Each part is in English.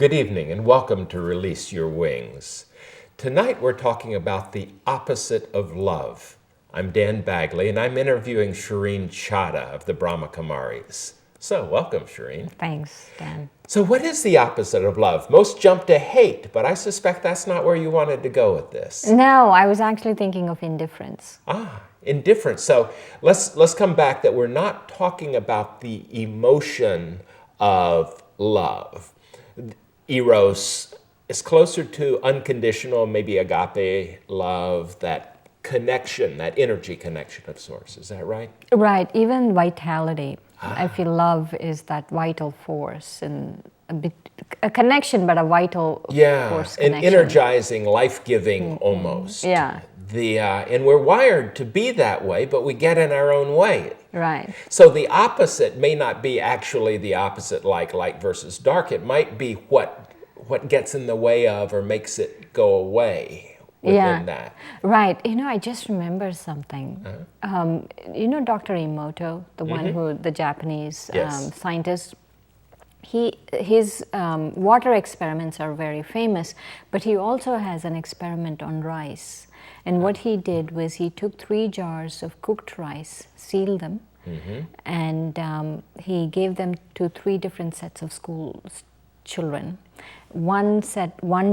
Good evening and welcome to Release Your Wings. Tonight we're talking about the opposite of love. I'm Dan Bagley and I'm interviewing Shireen Chada of the Brahma Kumaris. So welcome, Shireen. Thanks, Dan. So what is the opposite of love? Most jump to hate, but I suspect that's not where you wanted to go with this. No, I was actually thinking of indifference. Indifference. So let's come back that we're not talking about the emotion of love. Eros is closer to unconditional, maybe agape love, that connection, that energy connection of source. Is that right? Right, even vitality. I feel love is that vital force and a connection, but a vital force connection. An energizing, life-giving almost. Yeah. And we're wired to be that way, but we get in our own way. Right. So the opposite may not be actually the opposite, like light versus dark. It might be what gets in the way of or makes it go away within that. Right. I just remember something. Dr. Emoto, the one who, the Japanese scientist, his water experiments are very famous, but he also has an experiment on rice. And what he did was he took 3 jars of cooked rice, sealed them, and he gave them to 3 different sets of school children. One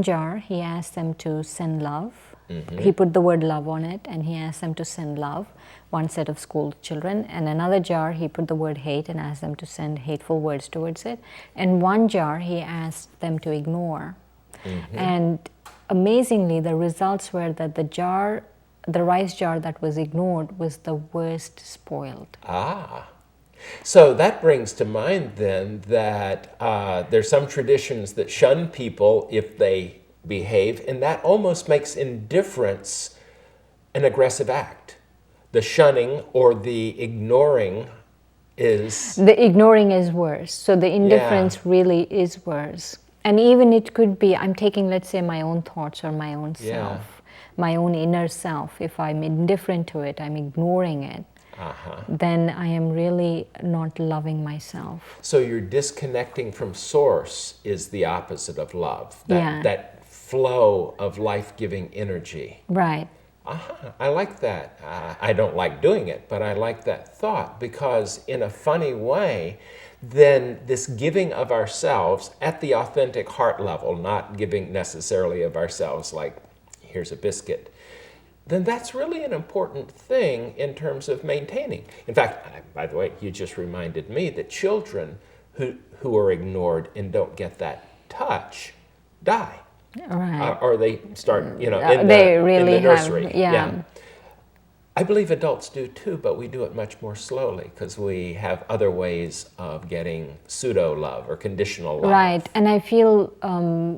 jar, he asked them to send love. He put the word love on it, and he asked them to send love, one set of school children. And another jar, he put the word hate and asked them to send hateful words towards it. And one jar, he asked them to ignore. And amazingly, the results were that the rice jar that was ignored was the worst spoiled. So that brings to mind then that there's some traditions that shun people if they behave, and that almost makes indifference an aggressive act. The shunning or the ignoring is... The ignoring is worse. So the indifference really is worse. And even it could be, I'm taking, let's say, my own thoughts or my own self, my own inner self. If I'm indifferent to it, I'm ignoring it, then I am really not loving myself. So you're disconnecting from source is the opposite of love. That flow of life-giving energy. Right. I like that. I don't like doing it, but I like that thought because in a funny way, then this giving of ourselves at the authentic heart level, not giving necessarily of ourselves like, here's a biscuit, then that's really an important thing in terms of maintaining. In fact, by the way, you just reminded me that children who are ignored and don't get that touch die. Right. Or they start, in the nursery. Yeah. I believe adults do too, but we do it much more slowly because we have other ways of getting pseudo-love or conditional love. Right, and I feel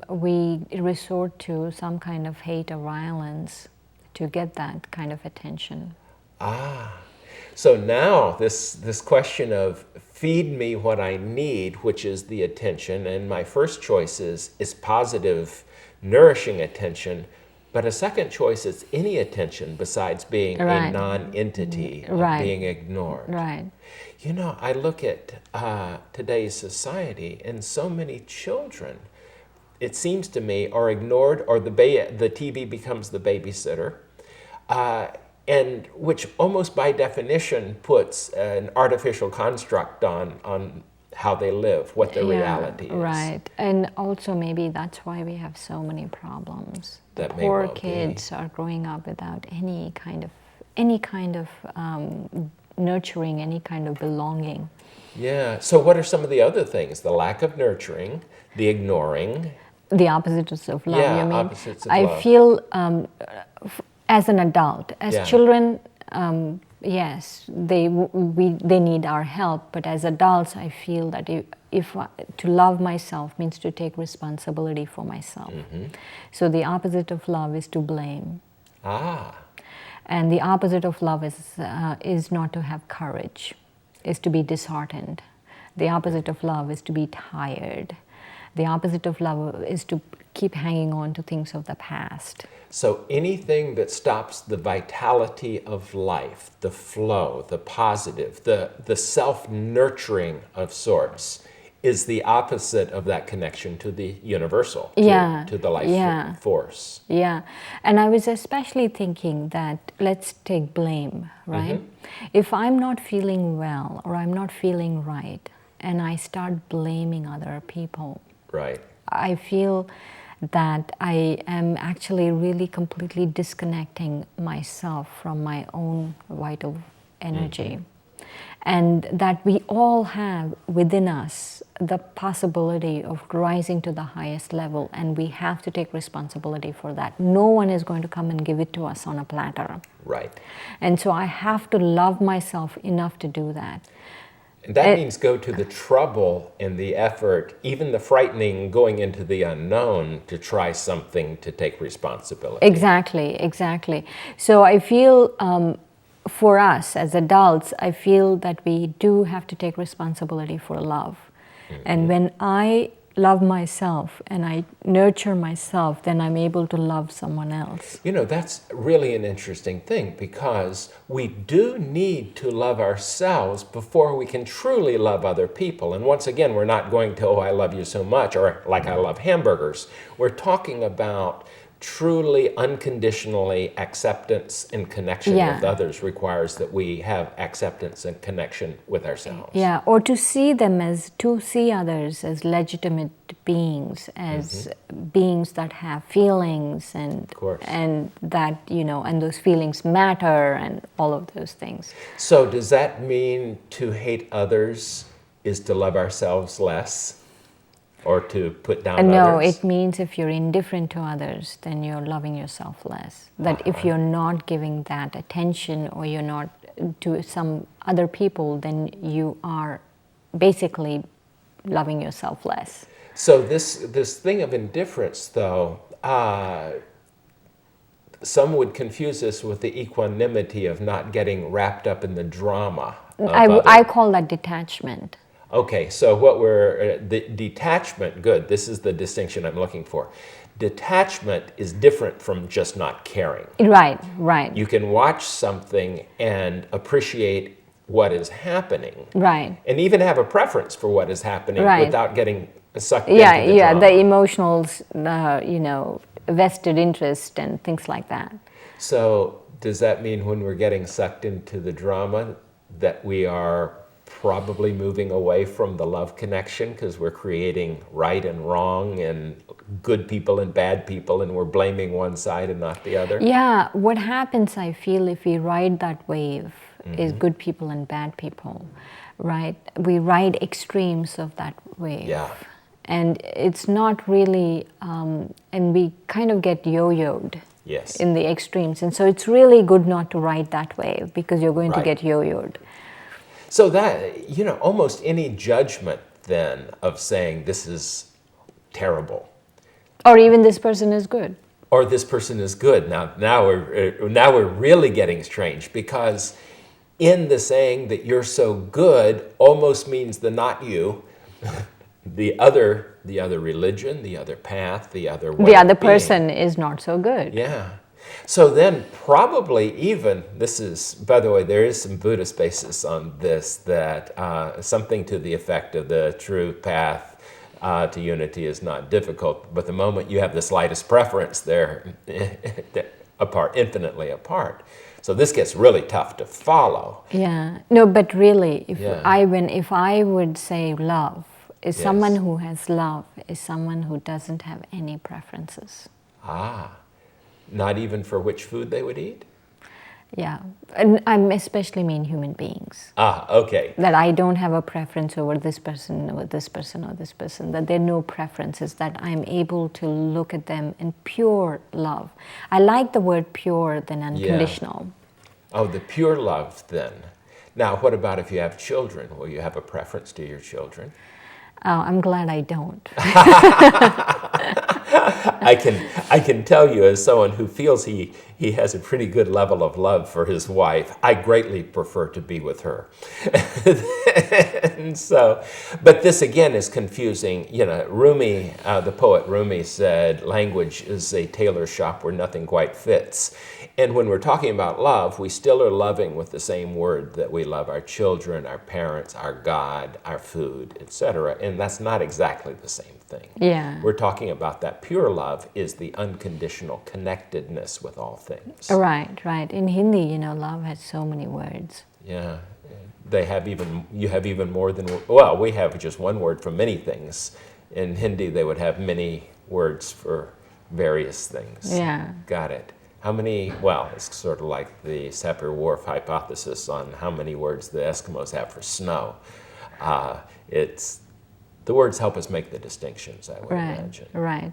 we resort to some kind of hate or violence to get that kind of attention. So now this question of feed me what I need, which is the attention, and my first choice is positive, nourishing attention, but a second choice is any attention besides being a non-entity, being ignored. Right. I look at today's society, and so many children, it seems to me, are ignored, or the TV becomes the babysitter, and which almost by definition puts an artificial construct on how they live, what their reality is. Right, and also maybe that's why we have so many problems. That poor kids are growing up without any kind of nurturing, any kind of belonging. Yeah. So what are some of the other things? The lack of nurturing, the ignoring. The opposites of love. Yeah, you mean? opposites of I love. feel as an adult, as children. Yes, they need our help, but as adults, I feel that to love myself means to take responsibility for myself. So the opposite of love is to blame. And the opposite of love is not to have courage, is to be disheartened. The opposite of love is to be tired. The opposite of love is to keep hanging on to things of the past. So anything that stops the vitality of life, the flow, the positive, the self-nurturing of sorts, is the opposite of that connection to the universal, to the life force. Yeah, and I was especially thinking that let's take blame, right? If I'm not feeling well or I'm not feeling right and I start blaming other people, right, I feel that I am actually really completely disconnecting myself from my own vital energy. And that we all have within us the possibility of rising to the highest level, and we have to take responsibility for that. No one is going to come and give it to us on a platter. Right. And so I have to love myself enough to do that. And that means go to the trouble and the effort, even the frightening going into the unknown to try something to take responsibility. Exactly. So I feel for us as adults, I feel that we do have to take responsibility for love. And when I love myself and I nurture myself, then I'm able to love someone else. You know, that's really an interesting thing, because we do need to love ourselves before we can truly love other people. And once again, we're not going to, oh, I love you so much, or like I love hamburgers. We're talking about truly unconditionally acceptance and connection with others requires that we have acceptance and connection with ourselves. Yeah, or to see others as legitimate beings, as beings that have feelings, and that, you know, and those feelings matter, and all of those things. So does that mean to hate others is to love ourselves less? Or to put down others? No, it means if you're indifferent to others, then you're loving yourself less. That if you're not giving that attention, or you're not to some other people, then you are basically loving yourself less. So this thing of indifference, though, some would confuse this with the equanimity of not getting wrapped up in the drama. I call that detachment. Okay, so what the detachment, good, this is the distinction I'm looking for. Detachment is different from just not caring. Right. You can watch something and appreciate what is happening. Right. And even have a preference for what is happening without getting sucked into the drama. The emotional, vested interest and things like that. So does that mean when we're getting sucked into the drama that we are probably moving away from the love connection, because we're creating right and wrong and good people and bad people, and we're blaming one side and not the other? Yeah, what happens, I feel, if we ride that wave is good people and bad people, right? We ride extremes of that wave. Yeah. And it's not really, and we kind of get yo-yoed in the extremes. And so it's really good not to ride that wave, because you're going to get yo-yoed. So that, you know, almost any judgment then of saying this is terrible. Or even this person is good. Or this person is good. Now we're really getting strange, because in the saying that you're so good almost means the not you, the other religion, the other path, the other way. The other person is not so good. Yeah. So then probably even, this is, by the way, there is some Buddhist basis on this, that something to the effect of the true path to unity is not difficult, but the moment you have the slightest preference, they're apart, infinitely apart. So this gets really tough to follow. Yeah. No, but really, if I would say love is someone who has love, is someone who doesn't have any preferences. Not even for which food they would eat? Yeah, and I especially mean human beings. Okay. That I don't have a preference over this person or this person or this person, that there are no preferences, that I'm able to look at them in pure love. I like the word pure than unconditional. Oh, the pure love then. Now, what about if you have children? Will you have a preference to your children? I'm glad I don't. I can tell you, as someone who feels he has a pretty good level of love for his wife, I greatly prefer to be with her. And so, but this again is confusing. You know, Rumi, the poet Rumi said, language is a tailor shop where nothing quite fits. And when we're talking about love, we still are loving with the same word that we love our children, our parents, our God, our food, etc. And that's not exactly the same thing. Yeah. We're talking about that pure love is the unconditional connectedness with all things. Right, right. In Hindi, you know, love has so many words. Yeah. You have even more than, well, we have just one word for many things. In Hindi, they would have many words for various things. Yeah. Got it. How many, well, it's sort of like the Sapir-Whorf hypothesis on how many words the Eskimos have for snow. The words help us make the distinctions, I would imagine. Right.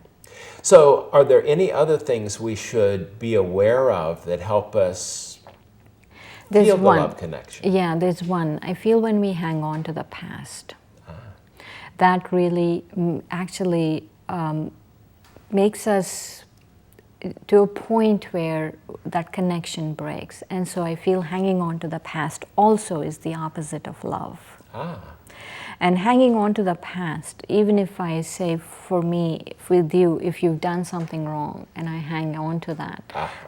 So are there any other things we should be aware of that help us feel the love connection? Yeah, there's one. I feel when we hang on to the past, that really actually makes us to a point where that connection breaks. And so I feel hanging on to the past also is the opposite of love. And hanging on to the past, even if I say for me, with you, if you've done something wrong and I hang on to that,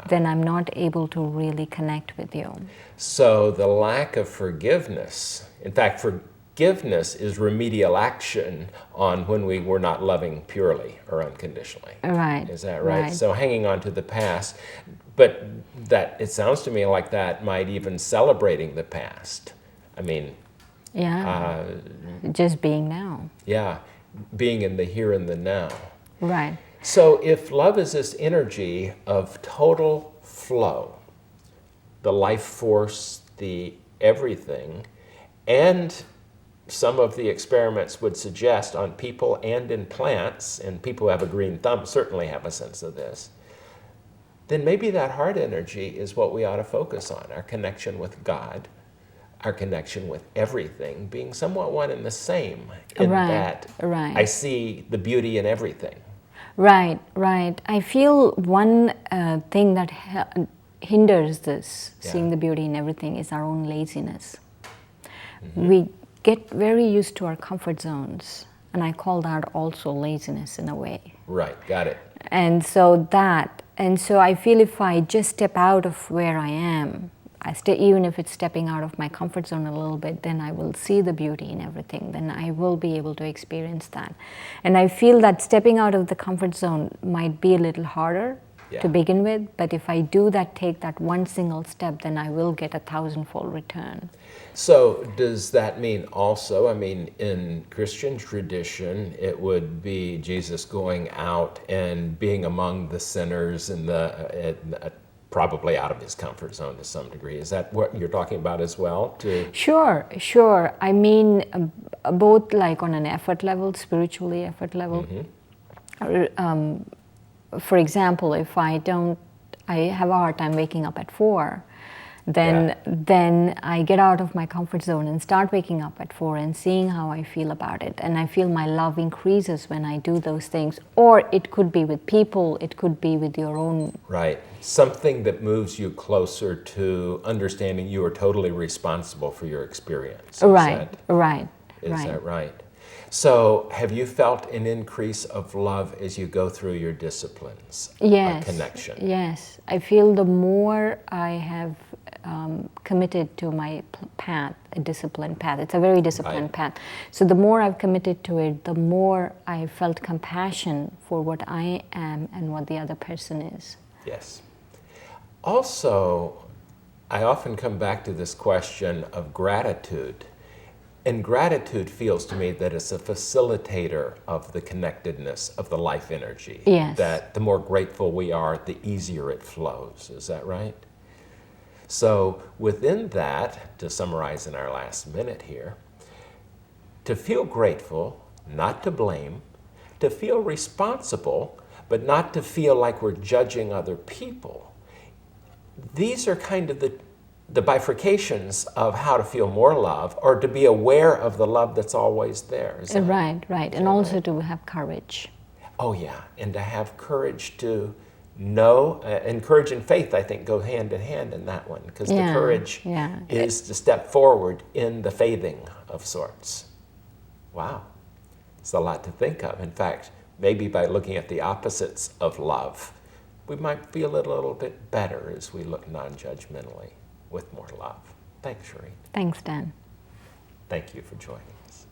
then I'm not able to really connect with you. So the lack of forgiveness, in fact, forgiveness is remedial action on when we were not loving purely or unconditionally. Right. Is that right? Right. So hanging on to the past, but that it sounds to me like that might even celebrating the past. I mean, yeah, just being now. Yeah, being in the here and the now. Right. So if love is this energy of total flow, the life force, the everything, and some of the experiments would suggest on people and in plants, and people who have a green thumb certainly have a sense of this, then maybe that heart energy is what we ought to focus on, our connection with God, our connection with everything, being somewhat one and the same in that I see the beauty in everything. Right, right. I feel one thing that hinders this, seeing the beauty in everything, is our own laziness. We get very used to our comfort zones, and I call that also laziness in a way. Right, got it. And so I feel if I just step out of where I am, even if it's stepping out of my comfort zone a little bit, then I will see the beauty in everything. Then I will be able to experience that. And I feel that stepping out of the comfort zone might be a little harder to begin with, but if I do that, take that one single step, then I will get a 1,000-fold return. So does that mean also, I mean, in Christian tradition, it would be Jesus going out and being among the sinners and probably out of his comfort zone to some degree. Is that what you're talking about as well? Sure, sure. I mean, both like on an effort level, spiritually effort level. For example, if I have a hard time waking up at 4, then I get out of my comfort zone and start waking up at 4 and seeing how I feel about it. And I feel my love increases when I do those things. Or it could be with people, it could be with your own. Right. Something that moves you closer to understanding you are totally responsible for your experience. Right. Is that right? So have you felt an increase of love as you go through your disciplines? Yes. A connection? Yes. I feel the more I have committed to my path, a disciplined path. It's a very disciplined path. So the more I've committed to it, the more I felt compassion for what I am and what the other person is. Yes. Also, I often come back to this question of gratitude. And gratitude feels to me that it's a facilitator of the connectedness of the life energy. Yes. That the more grateful we are, the easier it flows. Is that right? So within that, to summarize in our last minute here, to feel grateful, not to blame, to feel responsible, but not to feel like we're judging other people. These are kind of the bifurcations of how to feel more love, or to be aware of the love that's always there. Right. And also to have courage. Oh, yeah. And to have courage to know, and courage and faith, I think, go hand in hand in that one, because the courage is to step forward in the faithing of sorts. Wow. It's a lot to think of. In fact, maybe by looking at the opposites of love, we might feel it a little bit better as we look non-judgmentally with more love. Thanks, Shireen. Thanks, Dan. Thank you for joining us.